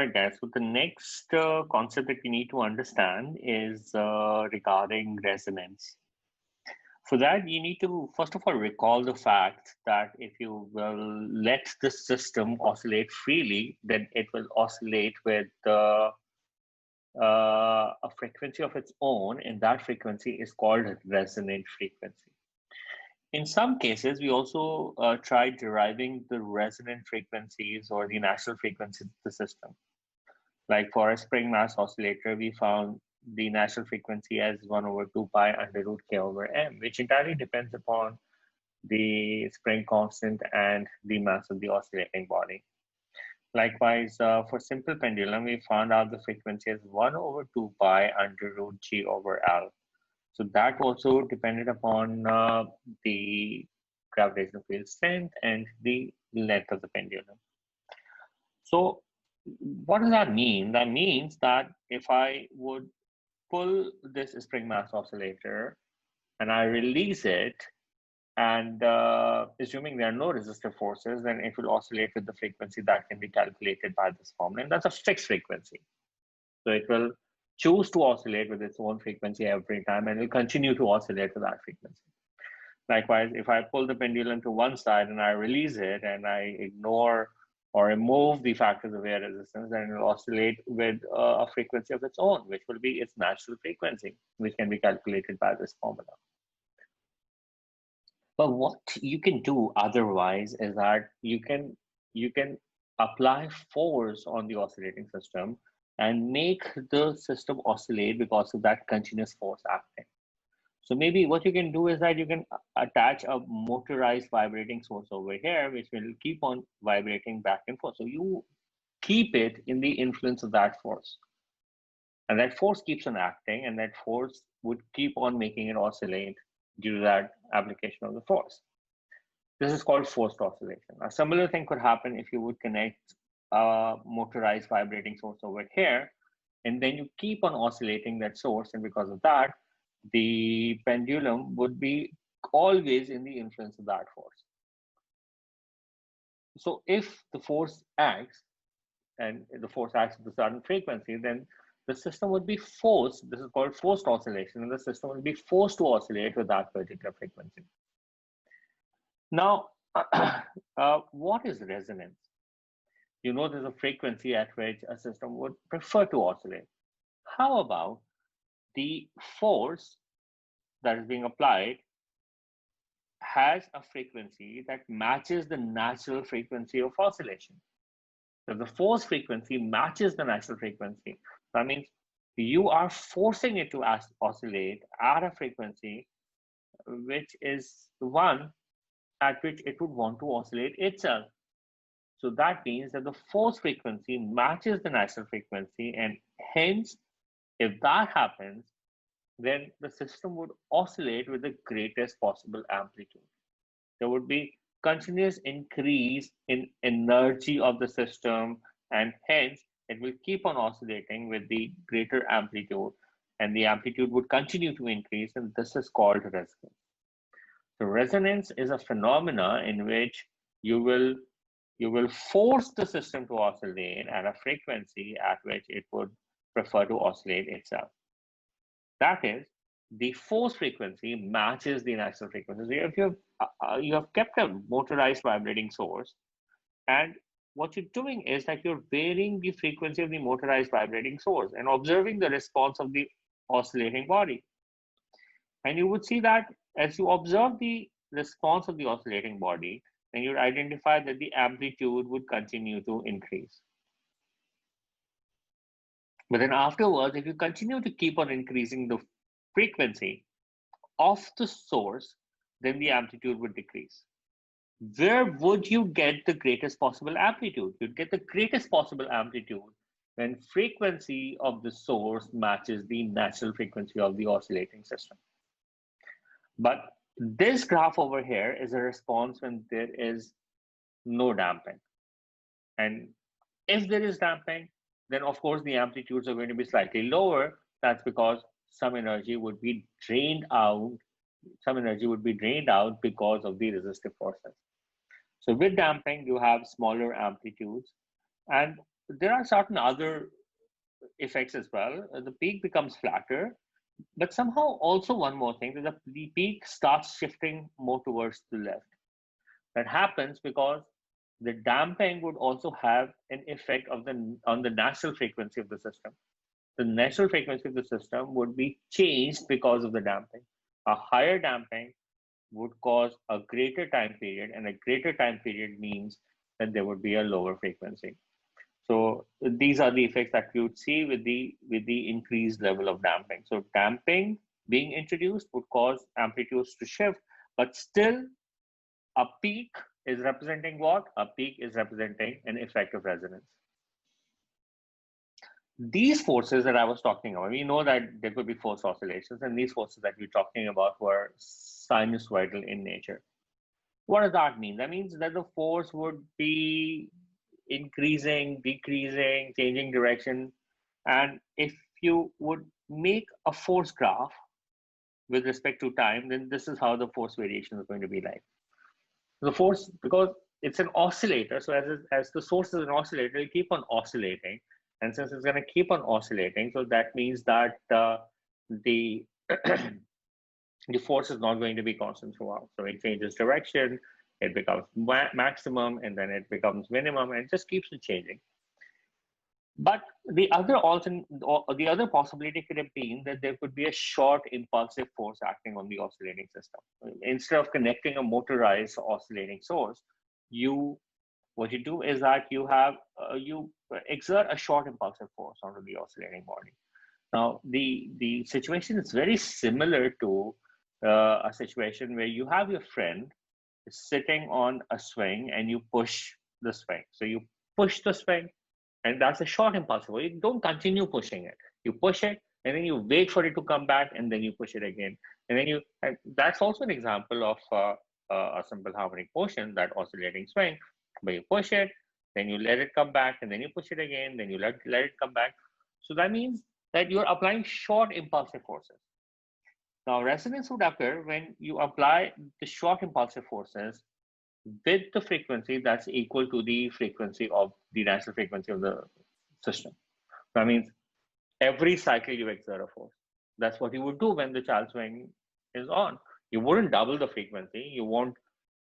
right, guys. So the next concept that we need to understand is regarding resonance. For that, you need to first of all recall the fact that if you will let the system oscillate freely, then it will oscillate with a frequency of its own, and that frequency is called resonant frequency. In some cases, we also tried deriving the resonant frequencies or the natural frequencies of the system. Like for a spring mass oscillator, we found the natural frequency as 1 over 2 pi under root k over m, which entirely depends upon the spring constant and the mass of the oscillating body. Likewise, for simple pendulum, we found out the frequency as 1 over 2 pi under root g over L. So that also depended upon the gravitational field strength and the length of the pendulum. So what does that mean? That means that if I would pull this spring mass oscillator and I release it, and assuming there are no resistive forces, then it will oscillate with the frequency that can be calculated by this formula, and that's a fixed frequency. So it will choose to oscillate with its own frequency every time, and will continue to oscillate with that frequency. Likewise, if I pull the pendulum to one side and I release it and I ignore or remove the factors of air resistance, then it will oscillate with a frequency of its own, which will be its natural frequency, which can be calculated by this formula. But what you can do otherwise is that you can apply force on the oscillating system and make the system oscillate because of that continuous force acting. So maybe what you can do is that you can attach a motorized vibrating source over here, which will keep on vibrating back and forth. So you keep it in the influence of that force. And that force keeps on acting, and that force would keep on making it oscillate due to that application of the force. This is called forced oscillation. A similar thing could happen if you would connect a motorized vibrating source over here, and then you keep on oscillating that source, and because of that, the pendulum would be always in the influence of that force. So if the force acts, and the force acts with a certain frequency, then the system would be forced, this is called forced oscillation, and the system would be forced to oscillate with that particular frequency. Now, what is resonance? You know there's a frequency at which a system would prefer to oscillate. How about the force that is being applied has a frequency that matches the natural frequency of oscillation? So the force frequency matches the natural frequency. That means you are forcing it to oscillate at a frequency which is the one at which it would want to oscillate itself. So that means that the force frequency matches the natural frequency, and hence, if that happens, then the system would oscillate with the greatest possible amplitude. There would be continuous increase in energy of the system, and hence it will keep on oscillating with the greater amplitude, and the amplitude would continue to increase, and this is called resonance. So resonance is a phenomena in which you will force the system to oscillate at a frequency at which it would prefer to oscillate itself. That is, the force frequency matches the natural frequency. So if you have kept a motorized vibrating source, and what you're doing is that you're varying the frequency of the motorized vibrating source and observing the response of the oscillating body. And you would see that as you observe the response of the oscillating body, then you identify that the amplitude would continue to increase. But then afterwards, if you continue to keep on increasing the frequency of the source, then the amplitude would decrease. Where would you get the greatest possible amplitude? You'd get the greatest possible amplitude when frequency of the source matches the natural frequency of the oscillating system. But this graph over here is a response when there is no damping. And if there is damping, then of course the amplitudes are going to be slightly lower. That's because some energy would be drained out. Some energy would be drained out because of the resistive forces. So with damping, you have smaller amplitudes. And there are certain other effects as well. The peak becomes flatter, but somehow also one more thing, that the peak starts shifting more towards the left. That happens because the damping would also have an effect of on the natural frequency of the system. The natural frequency of the system would be changed because of the damping. A higher damping would cause a greater time period, and a greater time period means that there would be a lower frequency. So these are the effects that you would see with the increased level of damping. So damping being introduced would cause amplitudes to shift, but still a peak is representing what? A peak is representing an effect of resonance. These forces that I was talking about, we know that there could be force oscillations, and these forces that we're talking about were sinusoidal in nature. What does that mean? That means that the force would be increasing, decreasing, changing direction. And if you would make a force graph with respect to time, then this is how the force variation is going to be like. The force, because it's an oscillator, so as the source is an oscillator, it'll keep on oscillating. And since it's going to keep on oscillating, so that means that the the force is not going to be constant throughout. So it changes direction, it becomes maximum, and then it becomes minimum, and it just keeps on changing. But the other possibility could have been that there could be a short impulsive force acting on the oscillating system. Instead of connecting a motorized oscillating source, what you do is that you exert a short impulsive force onto the oscillating body. Now, the situation is very similar to a situation where you have your friend sitting on a swing and you push the swing. So you push the swing, and that's a short impulsive force. You don't continue pushing it. You push it, and then you wait for it to come back, and then you push it again. And that's also an example of a simple harmonic motion, that oscillating swing, where you push it, then you let it come back, and then you push it again, then you let it come back. So that means that you're applying short impulsive forces. Now, resonance would occur when you apply the short impulsive forces with the frequency that's equal to the frequency of the natural frequency of the system. That means every cycle you exert a force. That's what you would do when the child swing is on. You wouldn't double the frequency. You won't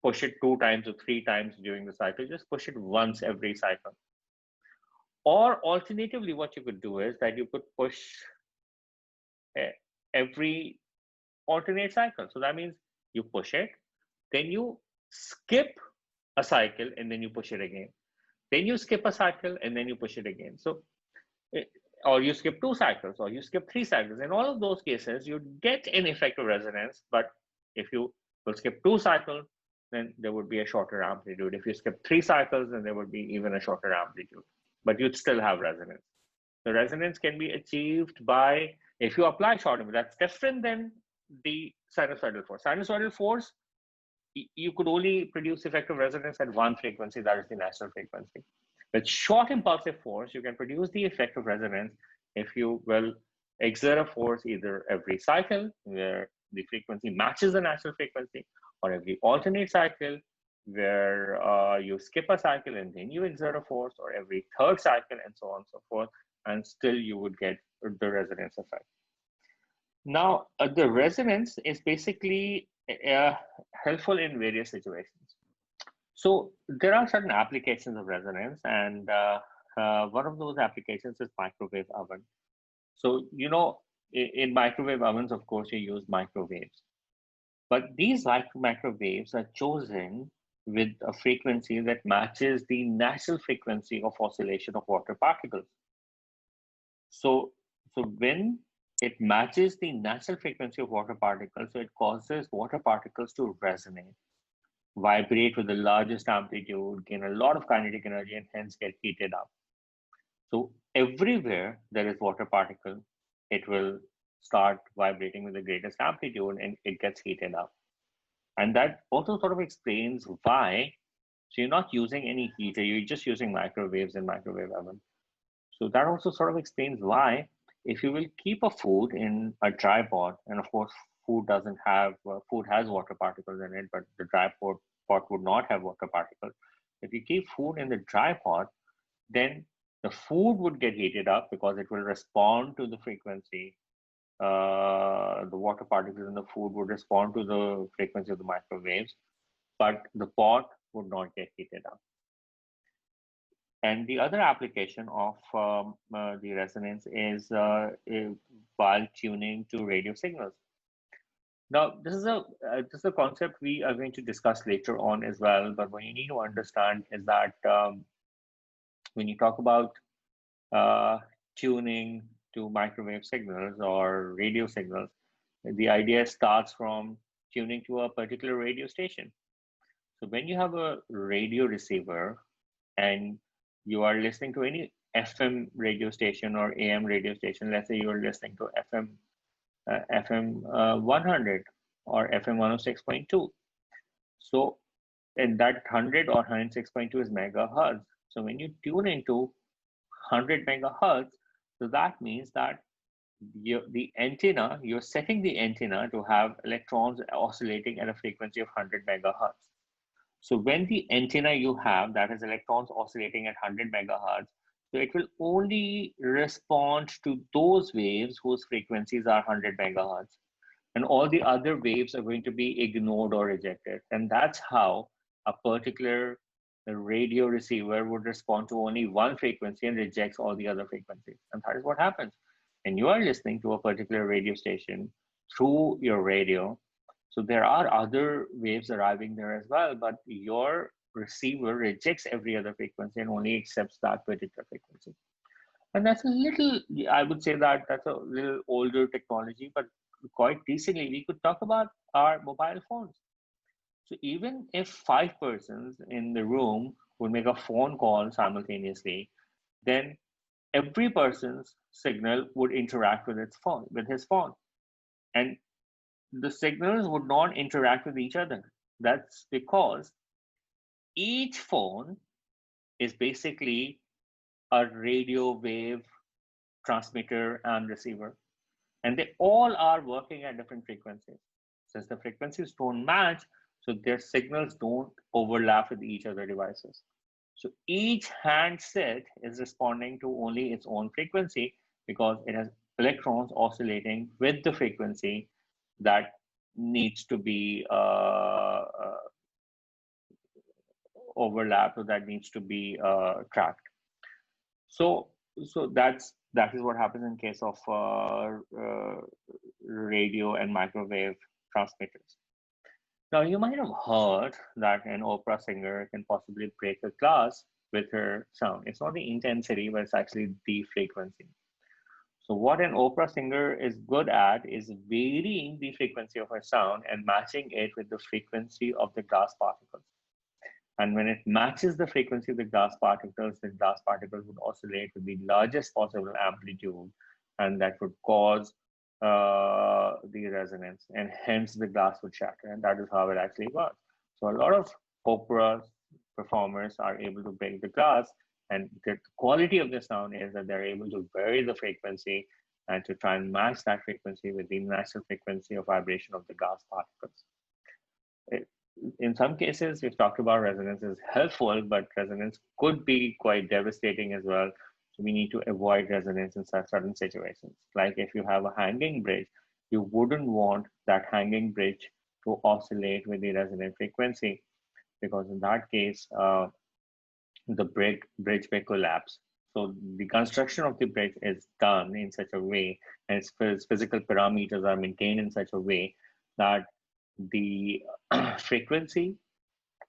push it 2 times or 3 times during the cycle. Just push it once every cycle. Or alternatively, what you could do is that you could push every alternate cycle. So that means you push it, then you skip a cycle, and then you push it again. Then you skip a cycle, and then you push it again. So, or you skip 2 cycles, or you skip 3 cycles. In all of those cases, you get an effect of resonance. But if you will skip 2 cycles, then there would be a shorter amplitude. If you skip 3 cycles, then there would be even a shorter amplitude. But you'd still have resonance. The resonance can be achieved by, if you apply short impulse, that's different than the sinusoidal force. Sinusoidal force, you could only produce effective resonance at one frequency, that is the natural frequency. With short impulsive force, you can produce the effective resonance if you will exert a force either every cycle, where the frequency matches the natural frequency, or every alternate cycle, where you skip a cycle and then you exert a force, or every 3rd cycle, and so on and so forth, and still you would get the resonance effect. Now, the resonance is basically helpful in various situations. So there are certain applications of resonance, and one of those applications is microwave oven. So, in microwave ovens, of course, you use microwaves. But these microwaves are chosen with a frequency that matches the natural frequency of oscillation of water particles. So when it matches the natural frequency of water particles, so it causes water particles to resonate, vibrate with the largest amplitude, gain a lot of kinetic energy, and hence get heated up. So everywhere there is water particle, it will start vibrating with the greatest amplitude, and it gets heated up. And that also sort of explains why, so you're not using any heater, you're just using microwaves in microwave oven. So that also sort of explains why, if you will keep a food in a dry pot, and of course food has water particles in it, but the dry pot would not have water particles. If you keep food in the dry pot, then The food would get heated up because it will respond to the frequency. The water particles in the food would respond to the frequency of the microwaves, but the pot would not get heated up. And the other application of the resonance is while tuning to radio signals. Now, this is a concept we are going to discuss later on as well. But what you need to understand is that when you talk about tuning to microwave signals or radio signals, the idea starts from tuning to a particular radio station. So when you have a radio receiver and you are listening to any FM radio station or AM radio station, let's say you're listening to FM 100 or FM 106.2. So, and that 100 or 106.2 is megahertz. So when you tune into 100 megahertz, so that means that you're setting the antenna to have electrons oscillating at a frequency of 100 megahertz. So when the antenna you have that has electrons oscillating at 100 megahertz, so it will only respond to those waves whose frequencies are 100 megahertz. And all the other waves are going to be ignored or rejected. And that's how a particular radio receiver would respond to only one frequency and rejects all the other frequencies. And that is what happens. And you are listening to a particular radio station through your radio. So there are other waves arriving there as well, but your receiver rejects every other frequency and only accepts that particular frequency. And that's a little, I would say that that's a little older technology, but quite recently we could talk about our mobile phones. So even if 5 persons in the room would make a phone call simultaneously, then every person's signal would interact with his phone. And the signals would not interact with each other. That's because each phone is basically a radio wave transmitter and receiver. And they all are working at different frequencies. Since the frequencies don't match, so their signals don't overlap with each other devices. So each handset is responding to only its own frequency because it has electrons oscillating with the frequency that needs to be overlapped or that needs to be tracked. So that is what happens in case of radio and microwave transmitters. Now, you might have heard that an opera singer can possibly break a glass with her sound. It's not the intensity, but it's actually the frequency. So what an opera singer is good at is varying the frequency of her sound and matching it with the frequency of the glass particles. And when it matches the frequency of the glass particles would oscillate with the largest possible amplitude, and that would cause the resonance, and hence the glass would shatter. And that is how it actually works. So a lot of opera performers are able to break the glass, and the quality of the sound is that they're able to vary the frequency and to try and match that frequency with the natural frequency of vibration of the glass particles. In some cases, we've talked about resonance is helpful, but resonance could be quite devastating as well. So we need to avoid resonance in certain situations. Like if you have a hanging bridge, you wouldn't want that hanging bridge to oscillate with the resonant frequency, because in that case, the bridge may collapse. So the construction of the bridge is done in such a way, and its physical parameters are maintained in such a way that the frequency,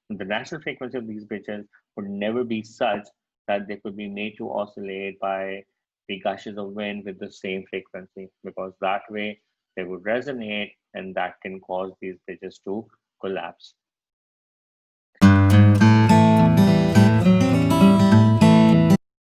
the natural frequency of these bridges would never be such that they could be made to oscillate by the gushes of wind with the same frequency, because that way they would resonate and that can cause these bridges to collapse.